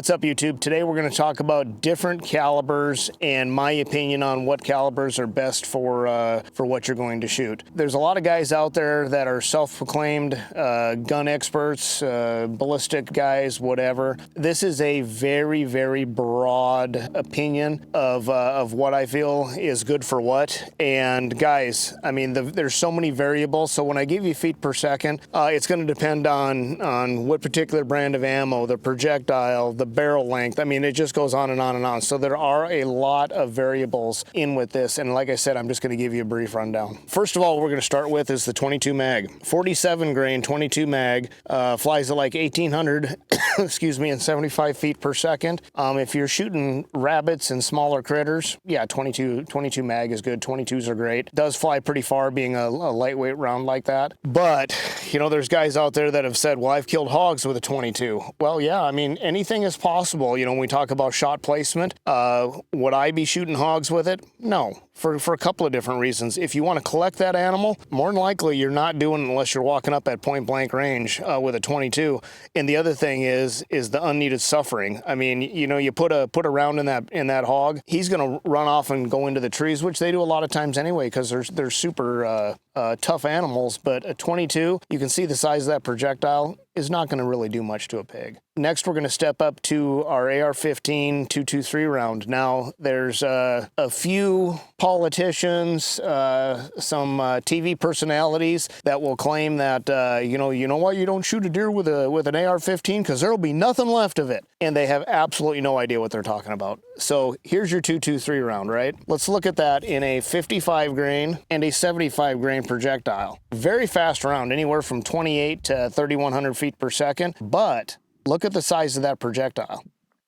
What's up, YouTube? Today we're going to talk about different calibers and my opinion on what calibers are best for what you're going to shoot. There's a lot of guys out there that are self-proclaimed gun experts, ballistic guys, whatever. This is a very, very broad opinion of what I feel is good for what. And guys, I mean, there's so many variables. So when I give you feet per second, it's going to depend on what particular brand of ammo, the projectile, the barrel length. I mean, it just goes on and on and on. So there are a lot of variables in with this. And like I said, I'm just going to give you a brief rundown. First of all, we're going to start with is the 22 mag. 47 grain 22 mag flies at like 1800, excuse me, and 75 feet per second. If you're shooting rabbits and smaller critters, yeah, 22 mag is good. 22s are great. Does fly pretty far being a lightweight round like that. But, you know, there's guys out there that have said, well, I've killed hogs with a 22. Well, yeah, I mean, anything is possible. You know, when we talk about shot placement, would I be shooting hogs with it? No, for a couple of different reasons. If you want to collect that animal, more than likely you're not doing it unless you're walking up at point blank range with a 22. And the other thing is the unneeded suffering. I mean, you know, you put a round in that hog, he's going to run off and go into the trees, which they do a lot of times anyway because they're super tough animals. But a 22, you can see the size of that projectile is not going to really do much to a pig. Next, we're going to step up to our AR-15 223 round. Now, there's a few politicians, some TV personalities that will claim that, you know why you don't shoot a deer with an AR-15? Because there'll be nothing left of it. And they have absolutely no idea what they're talking about. So here's your 223 round, right? Let's look at that in a 55 grain and a 75 grain projectile. Very fast round, anywhere from 28 to 3,100 feet per second. But look at the size of that projectile.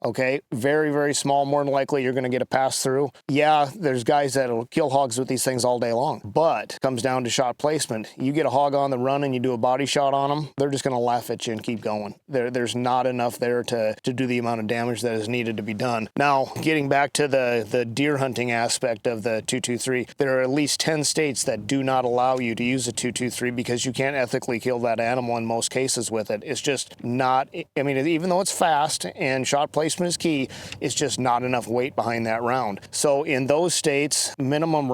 Okay, very, very small. More than likely, you're going to get a pass through. Yeah, there's guys that'll kill hogs with these things all day long, but it comes down to shot placement. You get a hog on the run and you do a body shot on them, they're just going to laugh at you and keep going. There's not enough there to do the amount of damage that is needed to be done. Now, getting back to the deer hunting aspect of the 223, there are at least 10 states that do not allow you to use a 223 because you can't ethically kill that animal in most cases with it. It's just not, I mean, even though it's fast and shot placement is key, it's just not enough weight behind that round. So in those states, minimum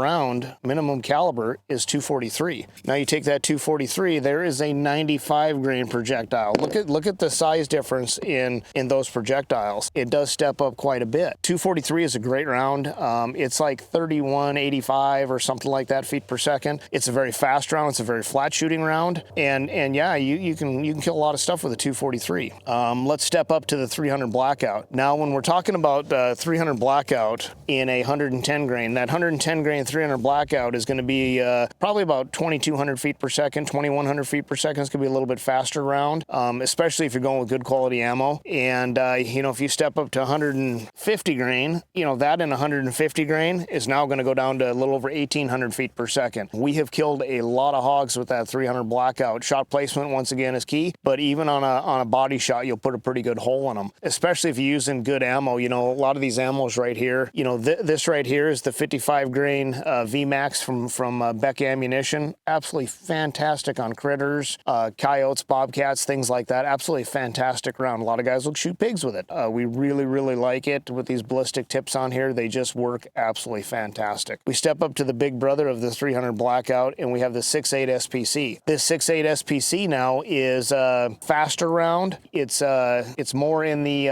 caliber is 243. Now you take that 243, there is a 95 grain projectile. Look at the size difference in those projectiles. It does step up quite a bit. 243 is a great round. It's like 3185 or something like that feet per second. It's a very fast round. It's a very flat shooting round. And yeah, you can kill a lot of stuff with a 243. Let's step up to the 300 blackout. Now, when we're talking about 300 blackout in a 110 grain, that 110 grain 300 blackout is going to be probably about 2,200 feet per second, 2,100 feet per second. It's going to be a little bit faster round, especially if you're going with good quality ammo. And, you know, if you step up to 150 grain, you know, that in 150 grain is now going to go down to a little over 1,800 feet per second. We have killed a lot of hogs with that 300 blackout. Shot placement, once again, is key, but even on a body shot, you'll put a pretty good hole in them, especially if you're using good ammo. You know, a lot of these ammos right here, you know, this right here is the 55 grain VMAX from Beck Ammunition. Absolutely fantastic on critters, coyotes, bobcats, things like that. Absolutely fantastic round. A lot of guys will shoot pigs with it. We really, really like it with these ballistic tips on here. They just work absolutely fantastic. We step up to the big brother of the 300 blackout and we have the 6.8 SPC. This 6.8 SPC now is a faster round. It's more in the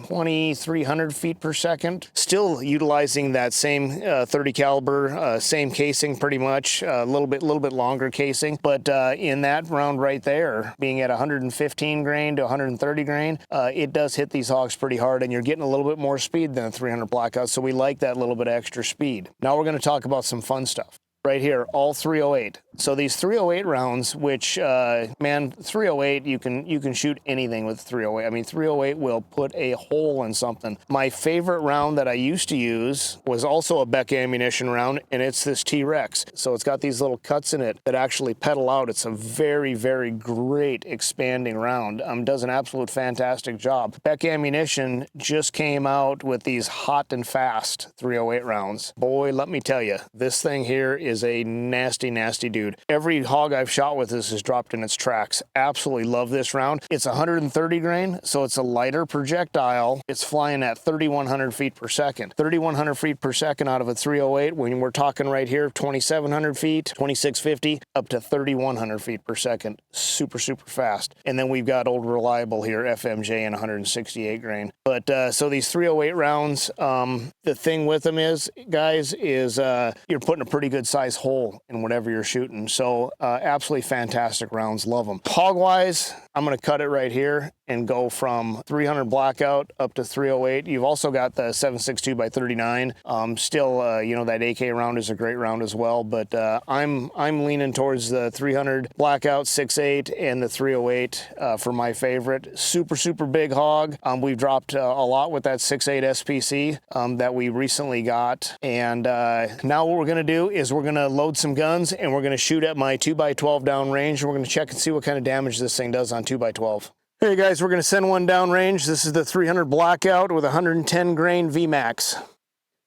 2,300 feet per second, still utilizing that same 30 caliber, same casing pretty much, a little bit longer casing, but in that round right there, being at 115 grain to 130 grain, it does hit these hogs pretty hard, and you're getting a little bit more speed than a 300 blackout, so we like that little bit of extra speed. Now we're going to talk about some fun stuff. Right here, all 308. So these 308 rounds, which, man, 308, you can shoot anything with 308. I mean, 308 will put a hole in something. My favorite round that I used to use was also a Beck Ammunition round, and it's this T-Rex. So it's got these little cuts in it that actually pedal out. It's a very, very great expanding round. Does an absolute fantastic job. Beck Ammunition just came out with these hot and fast 308 rounds. Boy, let me tell you, this thing here is is a nasty, nasty dude. Every hog I've shot with this has dropped in its tracks. Absolutely love this round. It's 130 grain, so it's a lighter projectile. It's flying at 3,100 feet per second. 3,100 feet per second out of a 308, when we're talking right here, 2,700 feet, 2,650, up to 3,100 feet per second. Super, super fast. And then we've got old reliable here, FMJ and 168 grain. But so these 308 rounds, the thing with them is, guys, is you're putting a pretty good size hole in whatever you're shooting. So absolutely fantastic rounds. Love them. Hog wise, I'm going to cut it right here and go from 300 blackout up to 308. You've also got the 7.62 by 39. Still, you know, that AK round is a great round as well, but I'm leaning towards the 300 blackout 6.8 and the 308 for my favorite. Super, super big hog. We've dropped a lot with that 6.8 SPC that we recently got. And now what we're going to do is we're going to load some guns and we're going to shoot at my 2x12 down range. And we're going to check and see what kind of damage this thing does on 2x12. Hey guys, we're going to send one down range. This is the 300 blackout with 110 grain VMAX.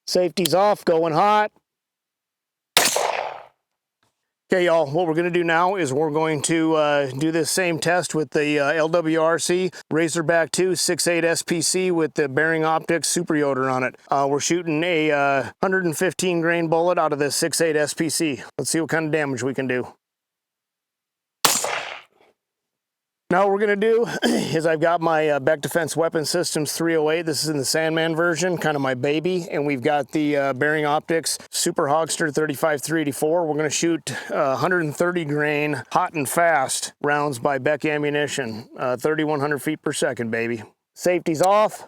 Safety's off, going hot. Okay, y'all, what we're going to do now is we're going to do this same test with the LWRC Razorback 2 6.8 SPC with the bearing optics super yoder on it. We're shooting a 115 grain bullet out of the 6.8 SPC. Let's see what kind of damage we can do. Now what we're going to do is I've got my Beck Defense Weapon Systems 308. This is in the Sandman version, kind of my baby. And we've got the bearing optics Super Hogster 35-384. We're going to shoot 130 grain hot and fast rounds by Beck ammunition, 3,100 feet per second, baby. Safety's off.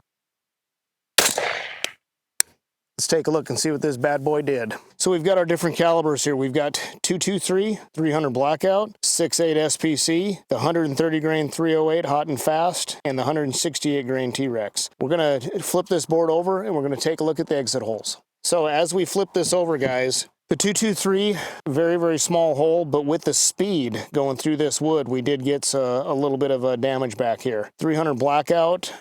Let's take a look and see what this bad boy did. So we've got our different calibers here. We've got 223, 300 blackout, 6.8 SPC, the 130 grain 308 hot and fast, and the 168 grain T-Rex. We're gonna flip this board over and we're gonna take a look at the exit holes. So as we flip this over, guys, the 223, very, very small hole, but with the speed going through this wood, we did get a little bit of damage back here. 300 blackout,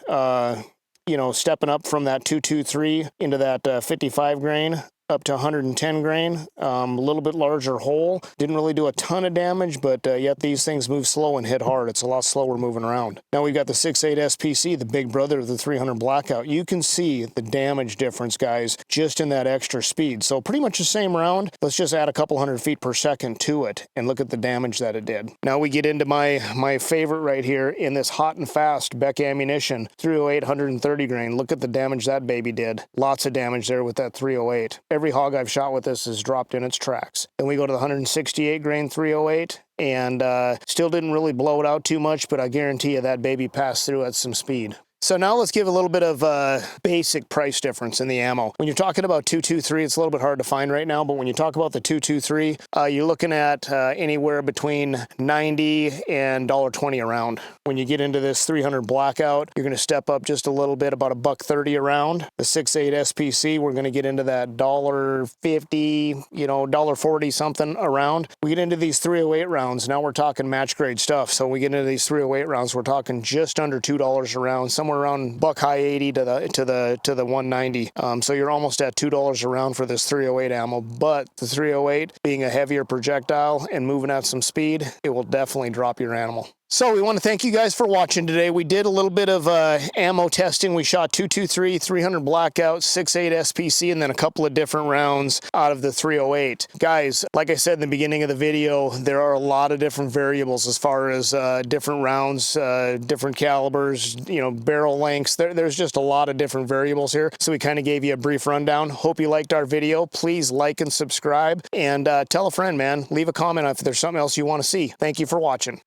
you know, stepping up from that 223 into that 55 grain up to 110 grain, a little bit larger hole. Didn't really do a ton of damage, but yet these things move slow and hit hard. It's a lot slower moving around. Now we've got the 6.8 SPC, the big brother of the 300 blackout. You can see the damage difference, guys, just in that extra speed. So pretty much the same round. Let's just add a couple hundred feet per second to it and look at the damage that it did. Now we get into my favorite right here in this hot and fast Beck ammunition, 308 130 grain. Look at the damage that baby did. Lots of damage there with that 308. Every hog I've shot with this has dropped in its tracks. Then we go to the 168 grain 308 and still didn't really blow it out too much, but I guarantee you that baby passed through at some speed. So now let's give a little bit of basic price difference in the ammo. When you're talking about 223, it's a little bit hard to find right now, but when you talk about the 223, you're looking at anywhere between $90 and $1.20 a round. When you get into this 300 blackout, you're going to step up just a little bit, about $1.30 a round. The 6.8 SPC, we're going to get into that $1.50, you know, $1.40 something a round. We get into these 308 rounds, now we're talking match grade stuff. So we get into these 308 rounds, we're talking just under $2 a round, somewhere around $1.80 to the 190. So you're almost at $2 a round for this 308 ammo. But the 308 being a heavier projectile and moving at some speed, it will definitely drop your animal. So we want to thank you guys for watching today. We did a little bit of ammo testing. We shot 223, 300 blackout, 6.8 SPC, and then a couple of different rounds out of the 308. Guys, like I said in the beginning of the video, there are a lot of different variables as far as different rounds, different calibers, you know, barrel lengths. There's just a lot of different variables here. So we kind of gave you a brief rundown. Hope you liked our video. Please like and subscribe, and tell a friend, man. Leave a comment if there's something else you want to see. Thank you for watching.